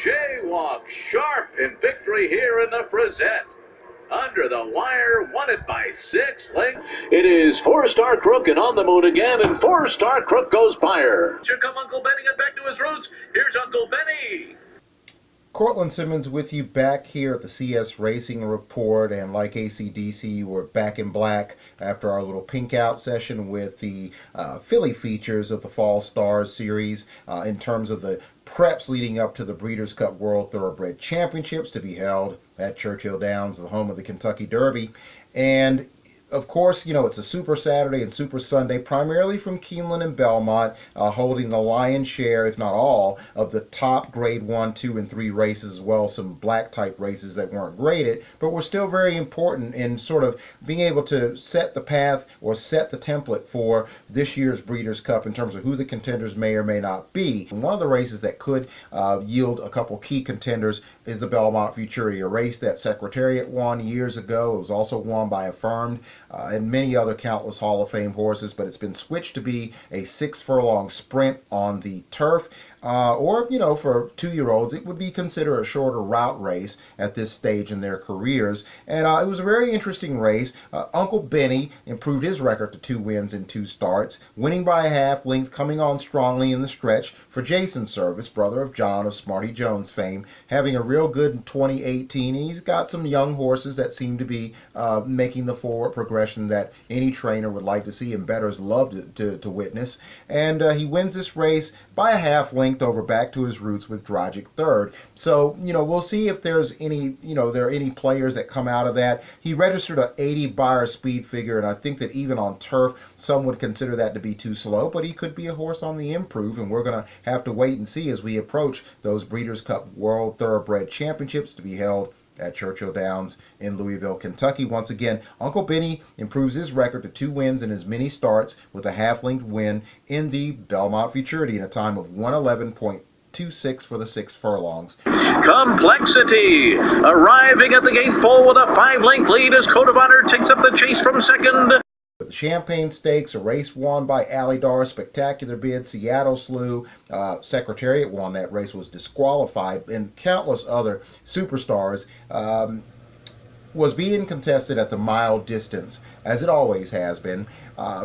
Jaywalk sharp in victory here in the Frizette. Under the wire, won it by 6 lengths. It is 4-Star Crook and On the Moon again, and 4-Star Crook goes fire. Here come Uncle Benny, get back to his roots. Here's Uncle Benny. Cortland Simmons with you back here at the CS Racing Report, and like ACDC, we're back in black after our little pink out session with the filly features of the Fall Stars series in terms of the preps leading up to the Breeders' Cup World Thoroughbred Championships to be held at Churchill Downs, the home of the Kentucky Derby. And of course, you know, it's a Super Saturday and Super Sunday, primarily from Keeneland and Belmont, holding the lion's share, if not all, of the top grade 1, 2, and 3 races, as well as some black type races that weren't graded, but were still very important in sort of being able to set the path or set the template for this year's Breeders' Cup in terms of who the contenders may or may not be. And one of the races that could yield a couple key contenders is the Belmont Futurity, a race that Secretariat won years ago. It was also won by Affirmed and many other countless Hall of Fame horses, but it's been switched to be a 6-furlong sprint on the turf. Or, you know, for 2-year-olds, it would be considered a shorter route race at this stage in their careers. And it was a very interesting race. Uncle Benny improved his record to 2 wins in 2 starts, winning by a half length, coming on strongly in the stretch for Jason Servis, brother of John of Smarty Jones fame, having a real good 2018. And he's got some young horses that seem to be making the forward progression that any trainer would like to see and bettors love to witness. And he wins this race by a half length over Back to His Roots with Drogic third. So, you know, we'll see if there's any, you know, there are any players that come out of that. He registered a 80 Beyer speed figure, and I think that even on turf, some would consider that to be too slow, but he could be a horse on the improve, and we're going to have to wait and see as we approach those Breeders' Cup World Thoroughbred Championships to be held at Churchill Downs in Louisville, Kentucky. Once again, Uncle Benny improves his record to 2 wins in as many starts with a half-length win in the Belmont Futurity in a time of 111.26 for the 6 furlongs. Complexity arriving at the 8th pole with a 5-length lead as Code of Honor takes up the chase from second. The Champagne Stakes, a race won by Alydar, Spectacular Bid, Seattle Slew, Secretariat won that race, was disqualified, and countless other superstars was being contested at the mile distance, as it always has been.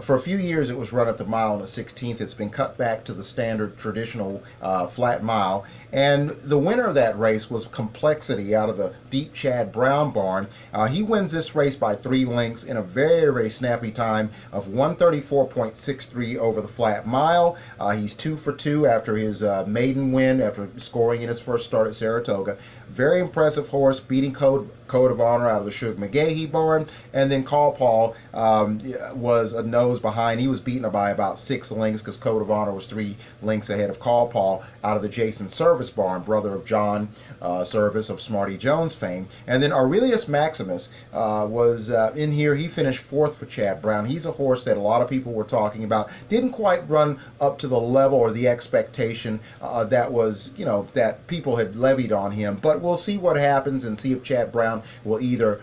For a few years it was run at the mile and a 16th. It's been cut back to the standard traditional flat mile. And the winner of that race was Complexity out of the Deep Chad Brown barn. He wins this race by 3 lengths in a very, very snappy time of 134.63 over the flat mile. He's 2 for 2 after his maiden win, after scoring in his first start at Saratoga. Very impressive horse, beating Code of Honor out of the Shug McGahee barn. And then Call Paul was a nose behind. He was beaten by about 6 lengths because Code of Honor was 3 lengths ahead of Call Paul out of the Jason Servis barn, brother of John Servis of Smarty Jones fame. And then Aurelius Maximus was in here. He finished 4th for Chad Brown. He's a horse that a lot of people were talking about. Didn't quite run up to the level or the expectation that was, you know, that people had levied on him. But we'll see what happens and see if Chad Brown will either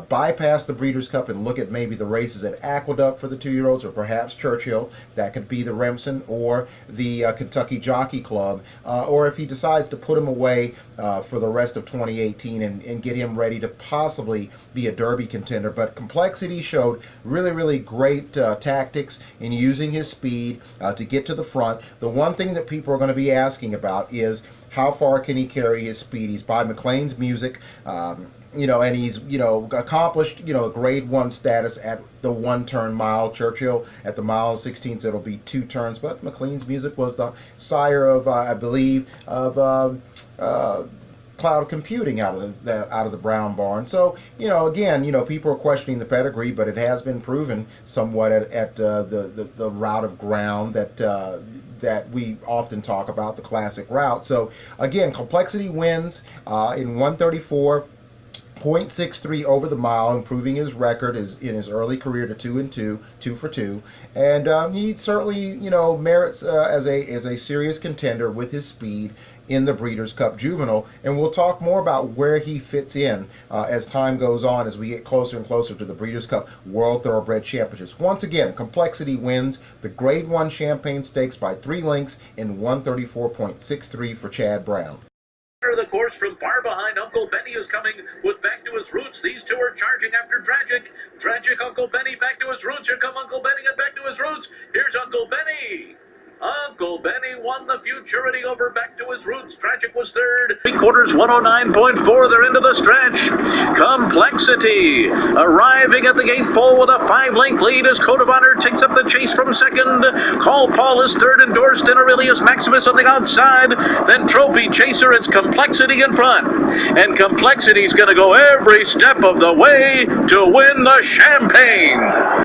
bypass the Breeders' Cup and look at maybe the races at Aqueduct for the 2-year-olds, or perhaps Churchill. That could be the Remsen or the Kentucky Jockey Club, or if he decides to put him away for the rest of 2018 and get him ready to possibly be a Derby contender. But Complexity showed really, really great tactics in using his speed to get to the front. The one thing that people are going to be asking about is how far can he carry his speed. He's by McLean's Music. You know, and he's, you know, accomplished, you know, a grade 1 status at the 1-turn mile. Churchill at the mile and 16th, it'll be 2 turns, but McLean's Music was the sire of, I believe, of Cloud Computing out of the Brown barn. So, you know, again, you know, people are questioning the pedigree, but it has been proven somewhat at the route of ground that we often talk about, the classic route. So again, Complexity wins in 134.63 over the mile, improving his record in his early career to 2 and 2 for 2, and he certainly, you know, merits as a serious contender with his speed in the Breeders' Cup Juvenile. And we'll talk more about where he fits in as time goes on, as we get closer and closer to the Breeders' Cup World Thoroughbred Championships. Once again, Complexity wins the Grade 1 Champagne Stakes by 3 lengths in 134.63 for Chad Brown. The course, from far behind, Uncle Benny is coming with Back to His Roots. These two are charging after Tragic. Tragic, Uncle Benny, Back to His Roots. Here come Uncle Benny and Back to His Roots. Here's Uncle Benny. Uncle Benny won the Futurity over Back to His Roots. Tragic was third. 3/4, 109.4. They're into the stretch. Complexity arriving at the 8th pole with a 5-length lead as Code of Honor takes up the chase from second. Call Paul is third, endorsed, and Aurelius Maximus on the outside. Then Trophy Chaser, it's Complexity in front. And Complexity's going to go every step of the way to win the champagne.